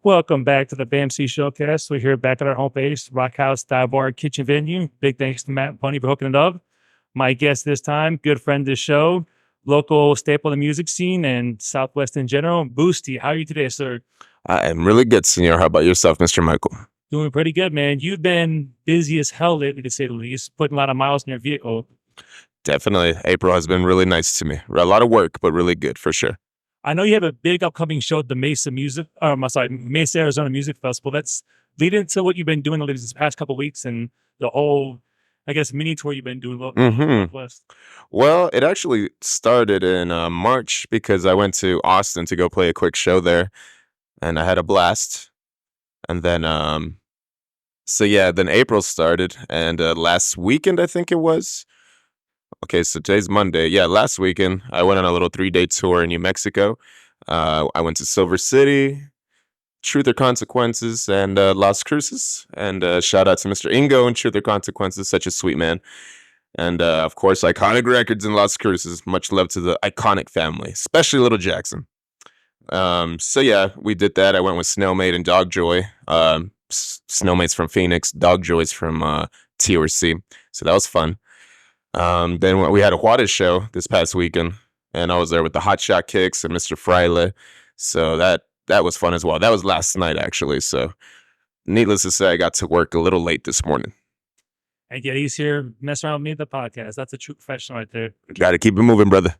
Welcome back to the BAMC Showcast. We're here back at our homepage, Rock House Dive Bar Kitchen Venue. Big thanks to Matt Bunny for hooking it up. My guest this time, good friend of the show, local staple of the music scene and Southwest in general, Boosty. How are you today, sir? I am really good, senor. How about yourself, Mr. Michael? Doing pretty good, man. You've been busy as hell lately, to say the least, putting a lot of miles in your vehicle. Definitely. April has been really nice to me. A lot of work, but really good for sure. I know you have a big upcoming show at the Mesa Arizona Music Festival. That's leading to what you've been doing these past couple of weeks and the whole, I guess, mini tour you've been doing hmm Northwest. Well, it actually started in March because I went to Austin to go play a quick show there, and I had a blast. And then, then April started, and last weekend I think it was. Okay, so today's Monday. Yeah, last weekend I went on a little 3-day tour in New Mexico. I went to Silver City, Truth or Consequences, and Las Cruces. And shout out to Mr. Ingo and Truth or Consequences, such a sweet man. And of course, Iconic Records in Las Cruces. Much love to the iconic family, especially Little Jackson. We did that. I went with Snowmate and Dogjoy. Snowmate's from Phoenix, Dogjoy's from TRC. So that was fun. Then we had a Juarez show this past weekend, and I was there with the Hot Shot Kicks and Mr. Fraile. So that was fun as well. That was last night, actually. So needless to say, I got to work a little late this morning. And yet he's here messing around with me at the podcast. That's a true professional right there. Got to keep it moving, brother.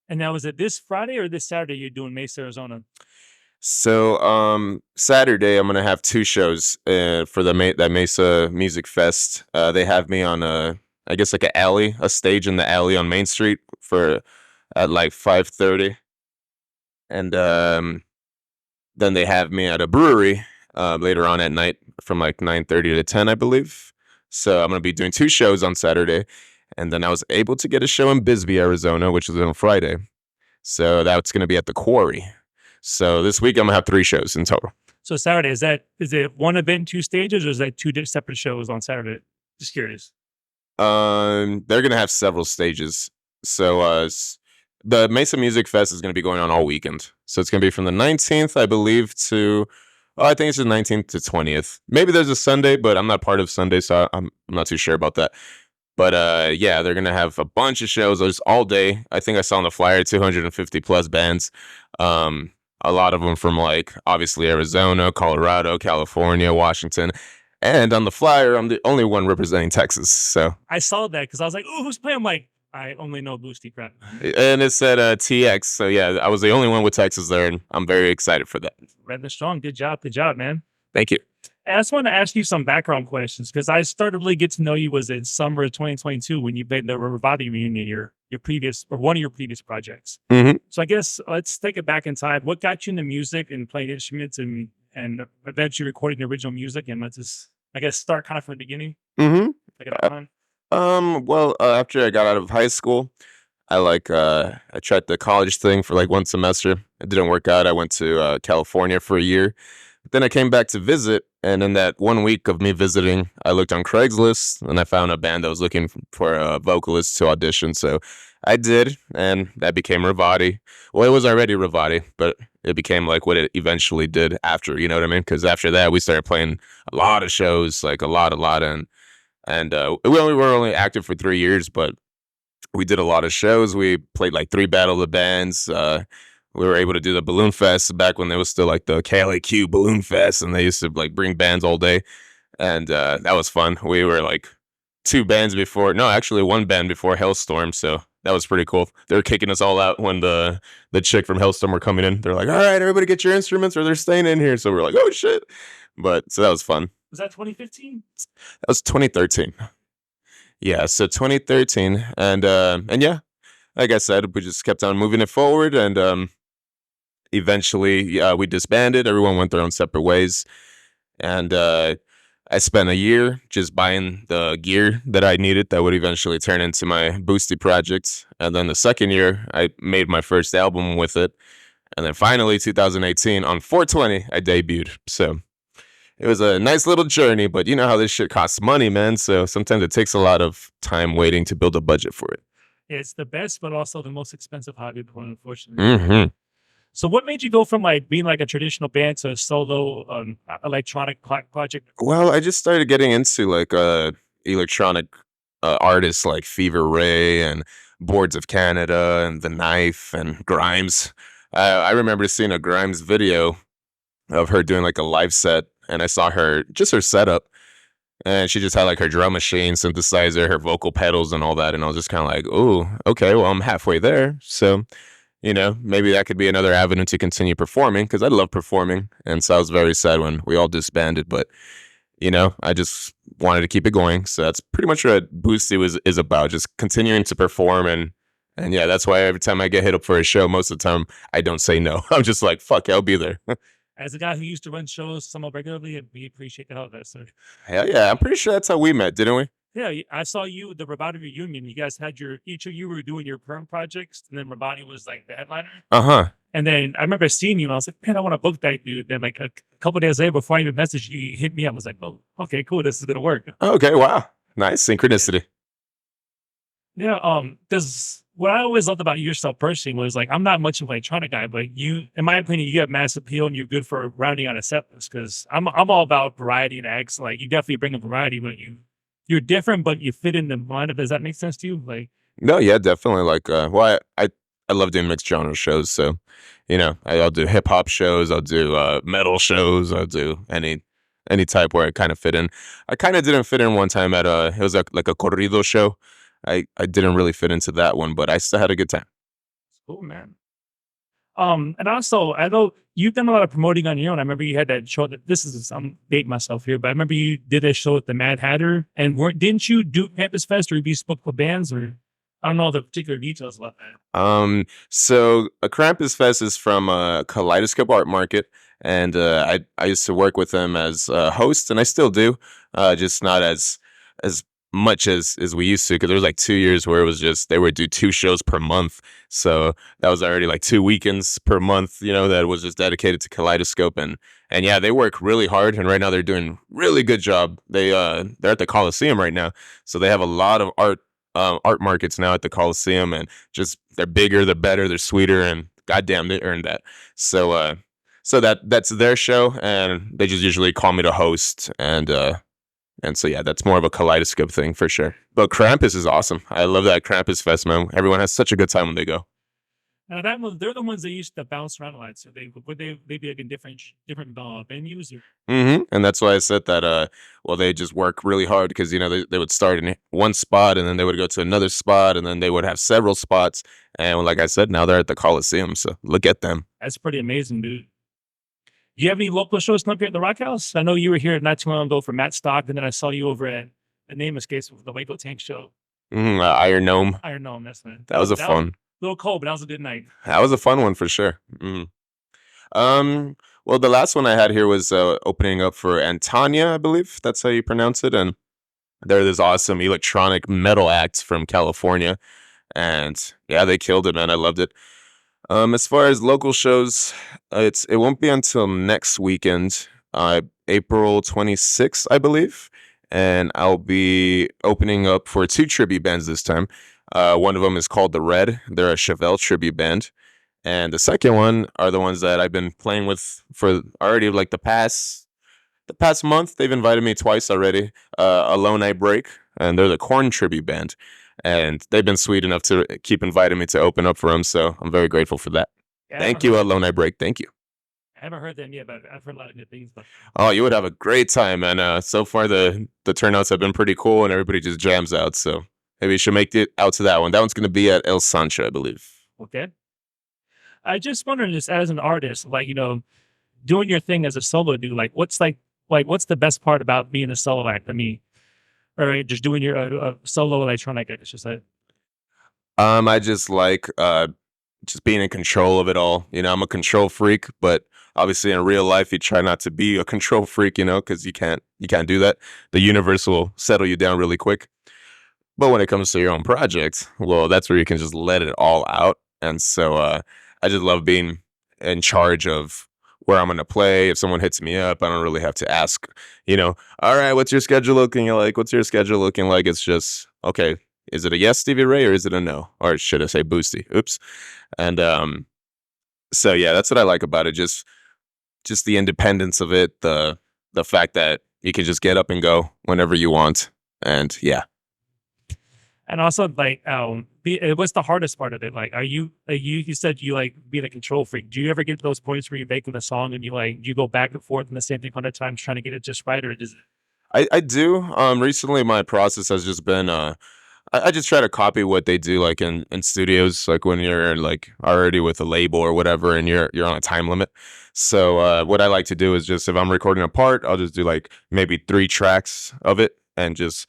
And now, is it this Friday or this Saturday you're doing Mesa, Arizona? So Saturday I'm gonna have 2 shows for that Mesa Music Fest. They have me on I guess like a stage in the alley on Main Street at like 5:30, and then they have me at a brewery later on at night from like 9:30 to 10, I believe. So I'm gonna be doing 2 shows on Saturday, and then I was able to get a show in Bisbee, Arizona, which is on Friday. So that's gonna be at the Quarry. So this week I'm gonna have 3 shows in total. So Saturday, is it one event, 2 stages, or is that 2 separate shows on Saturday? Just curious. They're gonna have several stages. So the Mesa Music Fest is gonna be going on all weekend. So it's gonna be from the 19th, I believe, I think it's the 19th to 20th. Maybe there's a Sunday, but I'm not part of Sunday, so I'm not too sure about that. But they're gonna have a bunch of shows. There's all day. I think I saw on the flyer 250 plus bands. A lot of them from like obviously Arizona, Colorado, California, Washington. And on the flyer, I'm the only one representing Texas. So I saw that because I was like, "Oh, who's playing?" I'm like, I only know Boosty crap. and it said TX. So yeah, I was the only one with Texas there, and I'm very excited for that. Red and strong. Good job, man. Thank you. And I just want to ask you some background questions because I started to really get to know you was in summer of 2022 when you played the Ravati reunion, your previous or one of your previous projects. Mm-hmm. So I guess let's take it back in time. What got you into music and playing instruments and eventually recording the original music? And let's just, I guess, start kind of from the beginning. Mm-hmm. Take After I got out of high school, I tried the college thing for like one semester. It didn't work out. I went to California for a year. Then I came back to visit, and in that 1 week of me visiting, I looked on Craigslist, and I found a band that was looking for a vocalist to audition. So I did, and that became Ravati. Well, it was already Ravati, but it became like what it eventually did after, you know what I mean? Because after that, we started playing a lot of shows, like a lot, and we were only active for 3 years, but we did a lot of shows. We played like 3 Battle of the Bands. We were able to do the Balloon Fest back when there was still like the KLAQ Balloon Fest, and they used to like bring bands all day, and that was fun. We were like 1 band before Hailstorm, so that was pretty cool. They were kicking us all out when the chick from Hailstorm were coming in. They're like, "All right, everybody, get your instruments, or they're staying in here." So we were like, "Oh shit!" But so that was fun. Was that 2015? That was 2013. Yeah, so 2013, and yeah, like I said, we just kept on moving it forward, and eventually, we disbanded. Everyone went their own separate ways, and I spent a year just buying the gear that I needed that would eventually turn into my Boosty project. And then the second year, I made my first album with it, and then finally, 2018 on 420, I debuted. So it was a nice little journey, but you know how this shit costs money, man. So sometimes it takes a lot of time waiting to build a budget for it. It's the best, but also the most expensive hobby, unfortunately. Mm-hmm. So what made you go from like being like a traditional band to a solo electronic project? Well, I just started getting into like electronic artists like Fever Ray and Boards of Canada and The Knife and Grimes. I remember seeing a Grimes video of her doing like a live set, and I saw her just her setup, and she just had like her drum machine, synthesizer, her vocal pedals, and all that, and I was just kind of like, oh, okay, well, I'm halfway there, so maybe that could be another avenue to continue performing because I love performing, and so I was very sad when we all disbanded, but I just wanted to keep it going. So that's pretty much what Boosty is about, just continuing to perform and yeah, that's why every time I get hit up for a show, most of the time I don't say no. I'm just like, fuck, I'll be there. As a guy who used to run shows somewhat regularly, we appreciate the hell of that, sir. Hell yeah, I'm pretty sure that's how we met, didn't we? Yeah, I saw you the Rabani reunion. You guys had each of you were doing your perm projects, and then Rabani was like the headliner. Uh huh. And then I remember seeing you, and I was like, man, I want to book that dude. Then like a couple days later, before I even messaged you, you hit me up. I was like, oh, okay, cool, this is gonna work. Okay, wow, nice synchronicity. Yeah, because what I always loved about yourself personally was like I'm not much of an electronic guy, but you, in my opinion, you have mass appeal and you're good for rounding out a set list. Because I'm all about variety and acts. Like you definitely bring a variety, but you're different, but you fit in the lineup. Does that make sense to you? Like, No, yeah, definitely. Like, well, I love doing mixed genre shows. So, I'll do hip hop shows. I'll do metal shows. I'll do any type where I kind of fit in. I kind of didn't fit in one time at it was like a corrido show. I didn't really fit into that one, but I still had a good time. cool, man. And also, I know you've done a lot of promoting on your own. I remember you had that show. That this is I'm dating myself here, but I remember you did a show at the Mad Hatter, and didn't you do Campus Fest or you spoke for bands or I don't know the particular details about that. So a Krampus Fest is from Kaleidoscope Art Market, and I used to work with them as a host, and I still do, just not as much as we used to, because there was like 2 years where it was just they would do 2 shows per month, so that was already like 2 weekends per month, that was just dedicated to Kaleidoscope, and yeah, they work really hard, and right now they're doing really good job. They're at the Coliseum right now, so they have a lot of art markets now at the Coliseum, and just they're bigger, they're better, they're sweeter, and goddamn, they earned that. So that's their show, and they just usually call me to host, and so yeah, that's more of a Kaleidoscope thing for sure. But Krampus is awesome. I love that Krampus Fest, man. Everyone has such a good time when they go. Now they're the ones that used to bounce around a lot. So they be like in different venues or And that's why I said that. Well, they just work really hard because they would start in one spot and then they would go to another spot and then they would have several spots. And like I said, now they're at the Coliseum. So look at them. that's pretty amazing, dude. Do you have any local shows up here at the Rock House? I know you were here not too long ago for Matt Stock, and then I saw you over at the name escapes the Waco Tank Show. Iron Gnome. Iron Gnome, that's man. That was a That was fun. a little cold, but that was a good night. That was a fun one for sure. Well, the last one I had here was opening up for Antania, I believe that's how you pronounce it, and they're this awesome electronic metal act from California, and yeah, they killed it, man. I loved it. As far as local shows, it won't be until next weekend, April 26th, I believe, and I'll be opening up for two tribute bands this time. One of them is called The Red. They're a Chevelle tribute band. And the second one are the ones that I've been playing with for already like the past month. They've invited me twice already. Alone I Break, and they're the Corn tribute band. And they've been sweet enough to keep inviting me to open up for them. So I'm very grateful for that. Yeah, Thank you, Alone I Break. Thank you. I haven't heard them yet, but I've heard a lot of good things. But Oh, you would have a great time, and so far the turnouts have been pretty cool, and everybody just jams out. So maybe you should make it out to that one. That one's going to be at El Sancho, I believe. okay. I just wondering, just as an artist, like doing your thing as a solo dude, what's the best part about being a solo act? I mean, or just doing your solo electronic act. It's just like I just like just being in control of it all. I'm a control freak, but obviously in real life you try not to be a control freak, because you can't do that. The universe will settle you down really quick. But when it comes to your own project, well, that's where you can just let it all out. And so I just love being in charge of where I'm going to play. If someone hits me up, I don't really have to ask, all right, what's your schedule looking like? What's your schedule looking like? It's just, okay, is it a yes, Stevie Ray, or is it a no? Or should I say Boosty? Oops. And So yeah, that's what I like about it. Just the independence of it, the fact that you can just get up and go whenever you want. And yeah. And also, like, what's the hardest part of it? Like, you said you like being a control freak. Do you ever get to those points where you're making a song and you go back and forth and the same thing 100 times trying to get it just right, or is it? I do. Recently my process has just been I just try to copy what they do like in studios, like when you're like already with a label or whatever and you're on a time limit. So what I like to do is just if I'm recording a part, I'll just do like maybe 3 tracks of it and just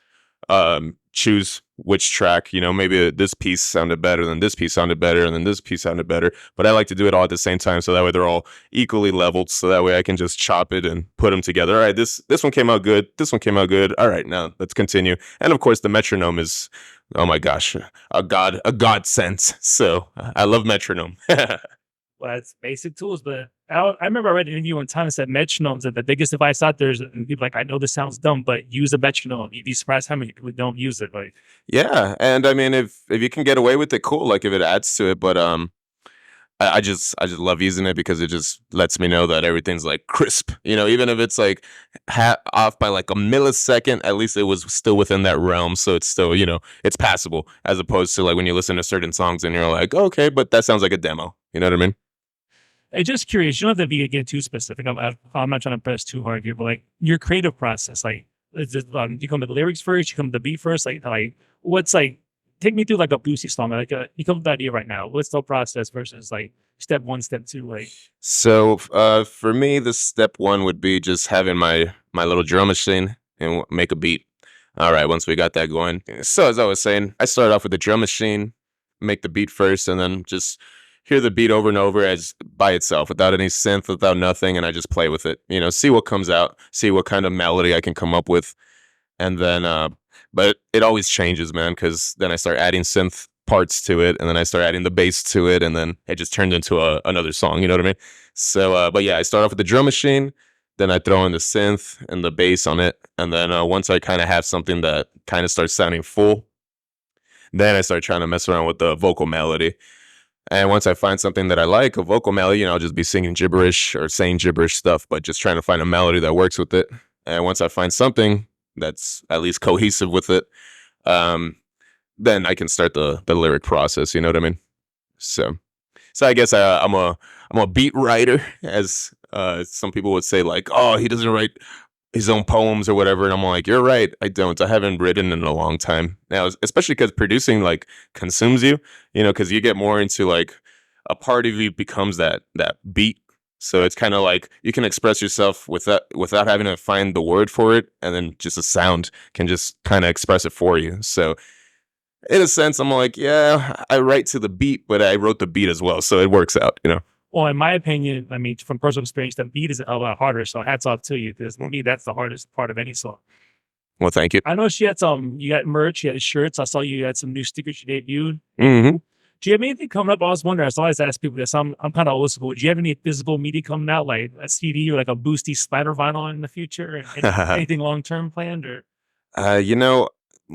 choose which track, maybe this piece sounded better than this piece sounded better and then this piece sounded better. But I like to do it all at the same time so that way they're all equally leveled. So that way I can just chop it and put them together. All right, this one came out good. This one came out good. All right, now let's continue. And of course the metronome is, oh my gosh, a godsend. So I love metronome. Well, it's basic tools, but I remember I read an interview one time that said metronomes are the biggest device out there. And people like, I know this sounds dumb, but use a metronome. You'd be surprised how many people don't use it. Like, Yeah, and I mean if you can get away with it, cool. Like if it adds to it, but I just love using it because it just lets me know that everything's like crisp. Even if it's like off by like a millisecond, at least it was still within that realm. So it's still it's passable as opposed to like when you listen to certain songs and you're like, okay, but that sounds like a demo. You know what I mean? I'm just curious. You don't have to be get too specific. I'm not trying to press too hard here, but like your creative process, like, is it, you come to the lyrics first, you come to the beat first, like what's like, take me through like a Boosty song, like you come to the idea right now. What's the process versus like step one, step two, like. So for me, the step one would be just having my little drum machine and make a beat. All right, once we got that going. So as I was saying, I started off with the drum machine, make the beat first, and then just hear the beat over and over as by itself, without any synth, without nothing, and I just play with it. See what comes out, see what kind of melody I can come up with, and then but it always changes, man, because then I start adding synth parts to it and then I start adding the bass to it and then it just turned into another song, you know what I mean? So but yeah, I start off with the drum machine, then I throw in the synth and the bass on it, and then once I kind of have something that kind of starts sounding full, then I start trying to mess around with the vocal melody. And once I find something that I like, a vocal melody, I'll just be singing gibberish or saying gibberish stuff, but just trying to find a melody that works with it. And once I find something that's at least cohesive with it, um, then I can start the lyric process. You know what I mean? So, so I guess I'm a beat writer, as some people would say, like, oh, he doesn't write his own poems or whatever. And I'm like, you're right, I don't. I haven't written in a long time now, especially because producing like consumes you. Because you get more into like a part of you becomes that beat. So it's kind of like you can express yourself without having to find the word for it, and then just a sound can just kind of express it for you. So in a sense, I'm like, yeah, I write to the beat, but I wrote the beat as well, so it works out. Well, in my opinion, I mean, from personal experience, the beat is a lot harder. So hats off to you, because for me, that's the hardest part of any song. Well, thank you. I know she had you got merch, you had shirts. I saw you had some new stickers you debuted. Hmm. Do you have anything coming up? I was wondering. I always ask people this. I'm kind of old school. Do you have any physical media coming out, like a CD or like a Boosty splatter vinyl in the future? And anything long term planned? Or You know,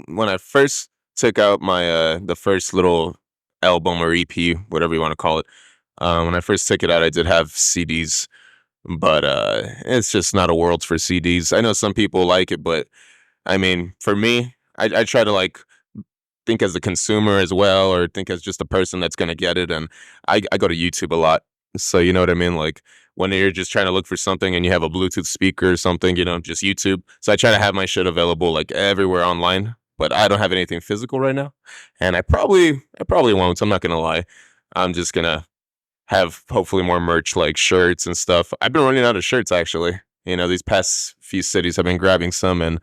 when I first took out my the first little album or EP, whatever you want to call it, when I first took it out, I did have CDs, but it's just not a world for CDs. I know some people like it, but I mean, for me, I try to like think as a consumer as well, or think as just a person that's gonna get it. And I go to YouTube a lot, so you know what I mean. Like when you're just trying to look for something and you have a Bluetooth speaker or something, just YouTube. So I try to have my shit available like everywhere online. But I don't have anything physical right now, and I probably won't. I'm not gonna lie. I'm just gonna have hopefully more merch like shirts and stuff. I've been running out of shirts actually. These past few cities I've been grabbing some, and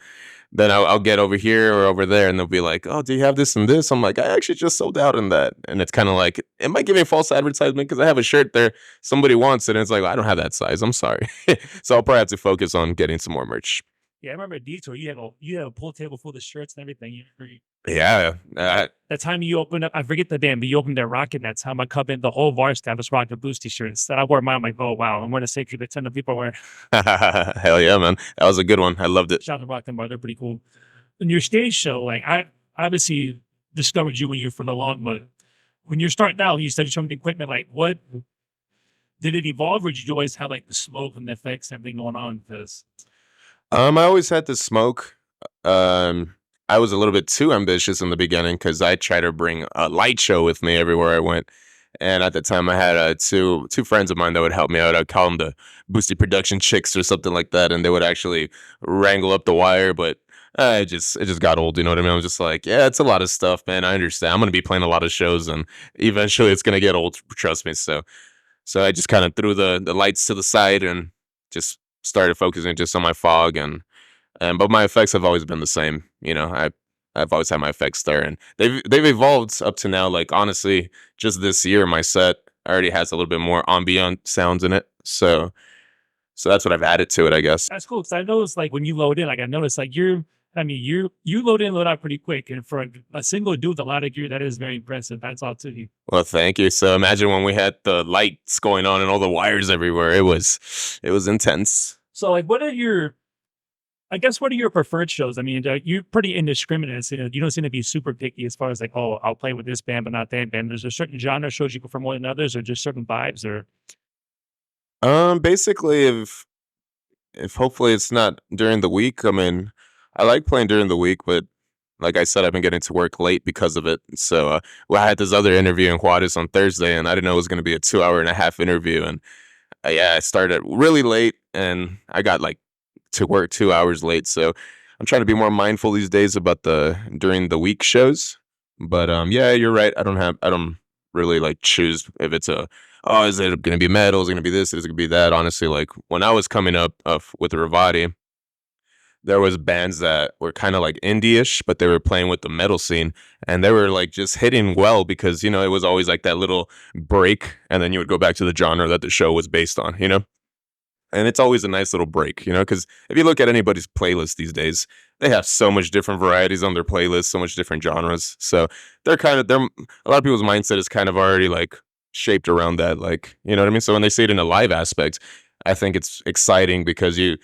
then I'll get over here or over there and they'll be like, oh, do you have this and this? I'm like, I actually just sold out in that. And it's kind of like, it might give me false advertisement because I have a shirt there. Somebody wants it. And it's like, I don't have that size. I'm sorry. So I'll probably have to focus on getting some more merch. yeah, I remember at Detour, you had a pool table full of shirts and everything. Yeah. The time you opened up, I forget the band, but you opened their rocking that time. I come in, the whole bar staff was rocking Boosty shirts. And I wore mine. I'm like, oh wow, I'm wearing a sacred the 10 of people wearing. Hell yeah, man. That was a good one. I loved it. Shout out to Rock them bar, they're pretty cool. And your stage show, like I obviously discovered you when you're from the long, but when you're starting out, you said you're showing the equipment, like what did it evolve, or did you always have like the smoke and the effects and everything going on? Because I always had to smoke. I was a little bit too ambitious in the beginning because I tried to bring a light show with me everywhere I went. And at the time, I had two friends of mine that would help me out. I'd call them the Boosty production chicks or something like that, and they would actually wrangle up the wire. But it just got old. You know what I mean? I was just like, yeah, it's a lot of stuff, man. I understand. I'm gonna be playing a lot of shows, and eventually, it's gonna get old. Trust me. So I just kind of threw the lights to the side and just started focusing just on my fog and but my effects have always been the same. You know, I've always had my effects there, and they've evolved up to now. Like honestly, just this year, my set already has a little bit more ambient sounds in it. So that's what I've added to it, I guess. that's cool. Because I noticed like when you load in, like I noticed like I mean, you load in, load out pretty quick, and for a single dude with a lot of gear, that is very impressive. That's all to you. Well, thank you. So imagine when we had the lights going on and all the wires everywhere. It was intense. So like, what are your I guess what are your preferred shows? I mean, you're pretty indiscriminate. So, you don't seem to be super picky as far as like, oh, I'll play with this band, but not that band. There's a certain genre shows you prefer more than others, or just certain vibes, or Basically, if hopefully it's not during the week. I mean, I like playing during the week, but like I said, I've been getting to work late because of it. So, well, I had this other interview in Juarez on Thursday, and I didn't know it was going to be a 2 hour and a half interview. And yeah, I started really late, and I got like to work 2 hours late. So I'm trying to be more mindful these days about the during the week shows. But yeah, you're right. I don't really like choose if it's a oh, is it gonna be metal? Is it gonna be this? Is it gonna be that? Honestly, like when I was coming up with Ravati, there was bands that were kind of like indie-ish, but they were playing with the metal scene, and they were like just hitting well because it was always like that little break, and then you would go back to the genre that the show was based on, and it's always a nice little break, because if you look at anybody's playlist these days, they have so much different varieties on their playlist, so much different genres. So they're a lot of people's mindset is kind of already like shaped around that, like, you know what I mean? So when they see it in a live aspect, I think it's exciting because you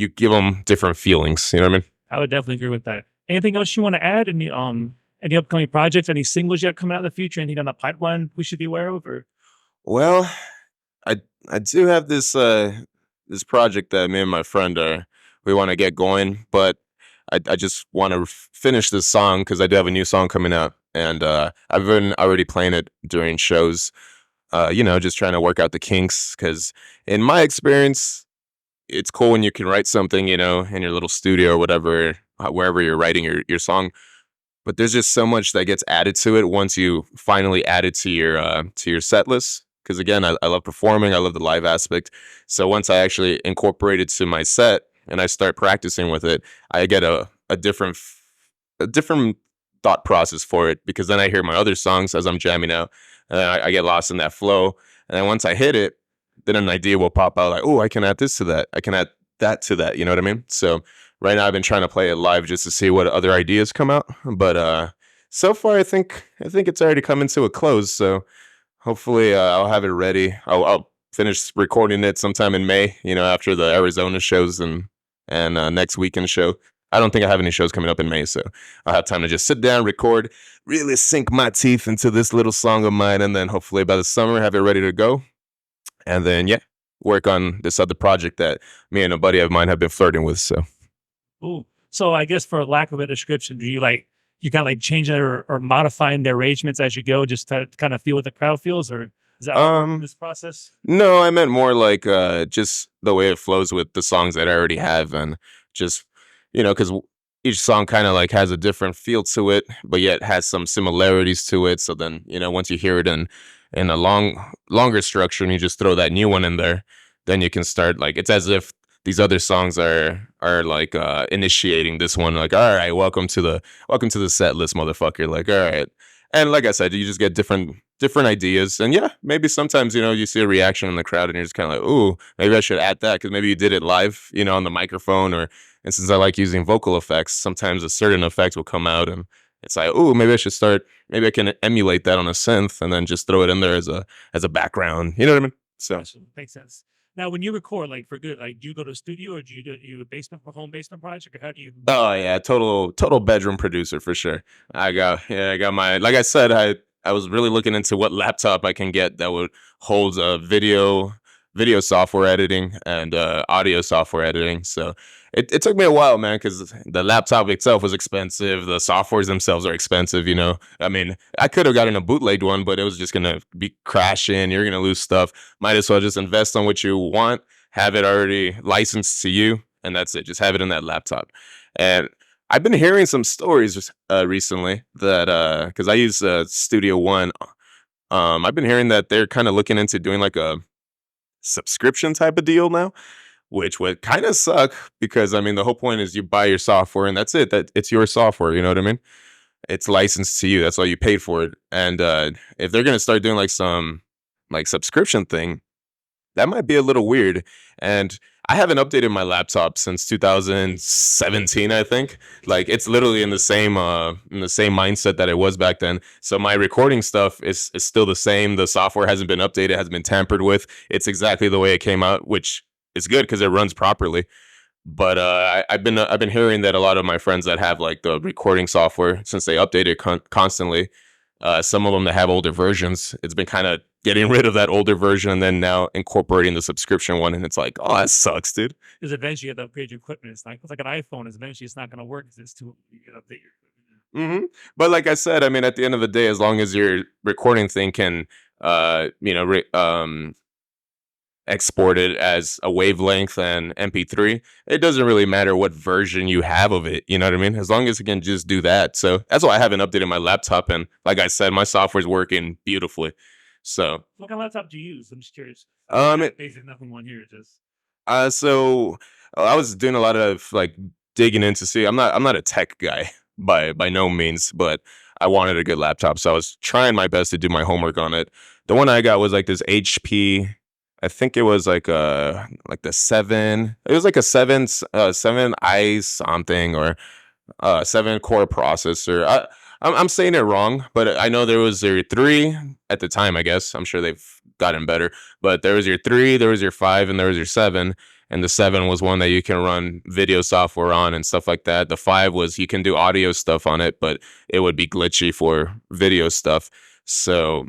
give them different feelings, you know what I mean? I would definitely agree with that. Anything else you want to add? Any upcoming projects? Any singles yet coming out in the future? Anything on the pipeline we should be aware of? Or Well, I I do have this project that me and my friend are we want to get going, but I just want to finish this song because I do have a new song coming out, and I've been already playing it during shows. Just trying to work out the kinks because in my experience, it's cool when you can write something, in your little studio or whatever, wherever you're writing your song. But there's just so much that gets added to it once you finally add it to your set list. Because again, I love performing, I love the live aspect. So once I actually incorporate it to my set and I start practicing with it, I get a different thought process for it. Because then I hear my other songs as I'm jamming out, and then I get lost in that flow. And then once I hit it, then an idea will pop out like, oh, I can add this to that. I can add that to that. You know what I mean? So right now I've been trying to play it live just to see what other ideas come out. But so far I think it's already coming to a close. So hopefully I'll have it ready. I'll finish recording it sometime in May. After the Arizona shows and next weekend show. I don't think I have any shows coming up in May, so I'll have time to just sit down, record, really sink my teeth into this little song of mine, and then hopefully by the summer have it ready to go. And then yeah, work on this other project that me and a buddy of mine have been flirting with. So ooh, so I guess for lack of a description, do you like you kind of like changing or modifying the arrangements as you go, just to kind of feel what the crowd feels, or is that how this process? no, I meant more like just the way it flows with the songs that I already have, and just because each song kind of like has a different feel to it, but yet has some similarities to it. So then once you hear it in a longer structure, and you just throw that new one in there, then you can start like it's as if these other songs are like initiating this one. Like, all right, welcome to the set list, motherfucker. Like, all right, and like I said, you just get different ideas, and yeah, maybe sometimes you see a reaction in the crowd, and you're just kind of like, ooh, maybe I should add that because maybe you did it live, on the microphone, or and since I like using vocal effects, sometimes a certain effect will come out, and it's like, ooh, maybe I should start. Maybe I can emulate that on a synth, and then just throw it in there as a background. You know what I mean? So. Gotcha. Makes sense. Now, when you record, like for good, like do you go to a studio, or do you a basement home basement project, or how do you? Oh yeah, total bedroom producer for sure. I got my like I said, I was really looking into what laptop I can get that would hold a video video software editing and audio software editing. So it took me a while, man, because the laptop itself was expensive. The softwares themselves are expensive, you know. I mean, I could have gotten a bootlegged one, but it was just going to be crashing. You're going to lose stuff. Might as well just invest on what you want, have it already licensed to you, and that's it. Just have it in that laptop. And I've been hearing some stories recently that because I use Studio One. I've been hearing that they're kind of looking into doing like a subscription type of deal now, which would kind of suck because I mean the whole point is you buy your software and that's it. That it's your software. You know what I mean? It's licensed to you. That's all you paid for it. And if they're gonna start doing like some like subscription thing, that might be a little weird. And I haven't updated my laptop since 2017, I think. Like it's literally in the same mindset that it was back then. So my recording stuff is still the same. The software hasn't been updated, hasn't been tampered with. It's exactly the way it came out, which is good because it runs properly. But I've been hearing that a lot of my friends that have like the recording software, since they update it constantly, some of them that have older versions, it's been kind of getting rid of that older version and then now incorporating the subscription one. And it's like, oh, that sucks, dude. Because eventually you have to upgrade your equipment. It's like an iPhone. Is eventually it's not going to work because it's too. You got to update your equipment. But like I said, I mean, at the end of the day, as long as your recording thing can, export it as a wavelength and MP3, it doesn't really matter what version you have of it. You know what I mean? As long as it can just do that. So that's why I haven't updated my laptop. And like I said, my software's working beautifully. So what kind of laptop do you use? I'm just curious. Basically nothing one here. Just so I was doing a lot of like digging into see. I'm not a tech guy by no means, but I wanted a good laptop, so I was trying my best to do my homework on it. The one I got was like this HP. I think it was like the 7. It was like a 7 I something or 7 core processor. I'm saying it wrong, but I know there was your 3 at the time. I guess I'm sure they've gotten better, but there was your 3, there was your 5, and there was your 7. And the 7 was one that you can run video software on and stuff like that. The 5 was you can do audio stuff on it, but it would be glitchy for video stuff. So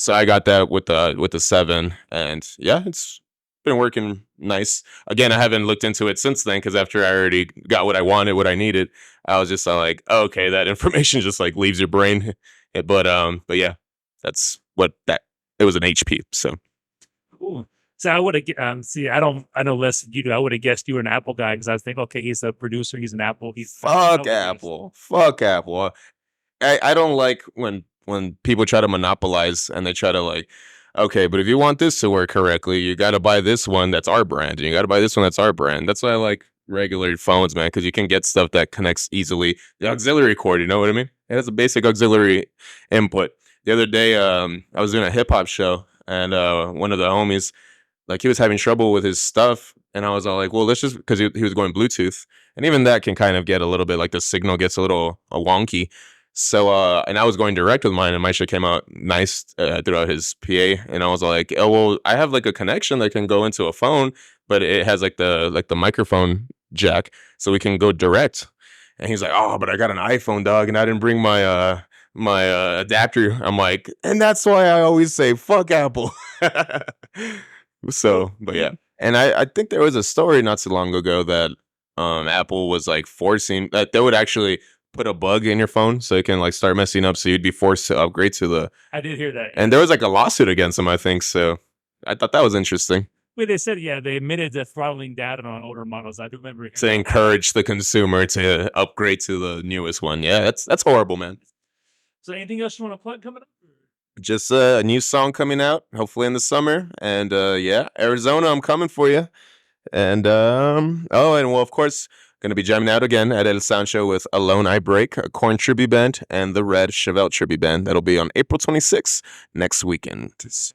I got that with the 7, and yeah, it's been working nice. Again, I haven't looked into it since then because after I already got what I wanted, what I needed, I was just like, oh, okay, that information just like leaves your brain. But yeah, that's what that. It was an HP. So cool. So I would have I know less than you do. I would have guessed you were an Apple guy because I was thinking, okay, he's a producer, he's an Apple. Fuck Apple. Fuck Apple. I don't like when people try to monopolize and they try to like, okay, but if you want this to work correctly, you got to buy this one that's our brand, and you got to buy this one that's our brand. That's why I like regular phones, man, because you can get stuff that connects easily. The auxiliary cord, you know what I mean? It has a basic auxiliary input. The other day, I was doing a hip hop show, and one of the homies, like, he was having trouble with his stuff, and I was all like, well, let's just, because he was going Bluetooth, and even that can kind of get a little bit, like, the signal gets a little wonky. So, and I was going direct with mine, and my shit came out nice throughout his PA, and I was like, oh, well, I have like a connection that can go into a phone, but it has like the microphone jack, so we can go direct. And he's like, oh, but I got an iPhone, dog, and I didn't bring my adapter. I'm like, and that's why I always say fuck Apple. So, but yeah, and I think there was a story not too long ago that Apple was like forcing that they would actually put a bug in your phone so it can like start messing up, so you'd be forced to upgrade to the. I did hear that. And there was like a lawsuit against them, I think. So I thought that was interesting. Well, they said, yeah, they admitted to throttling down on older models. I do remember to encourage the consumer to upgrade to the newest one. Yeah, that's horrible, man. So anything else you want to plug coming up? Just a new song coming out, hopefully in the summer. And yeah, Arizona, I'm coming for you. And and well, of course, gonna be jamming out again at El Sancho with Alone I Break, a Korn tribute band, and the Red Chevelle tribute band. That'll be on April 26th next weekend. Just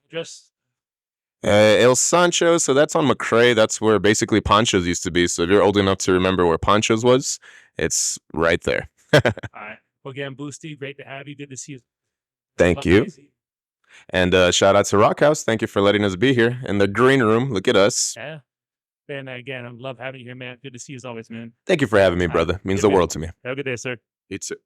El Sancho, so that's on McRae. That's where basically Poncho's used to be. So if you're old enough to remember where Poncho's was, it's right there. All right. Well, again, Boosty, great to have you. Good to see you. Thank you. And shout out to Rockhouse. Thank you for letting us be here in the green room. Look at us. Yeah. And again, I love having you here, man. Good to see you as always, man. Thank you for having me, brother. Means the world to me. Have a good day, sir. You too.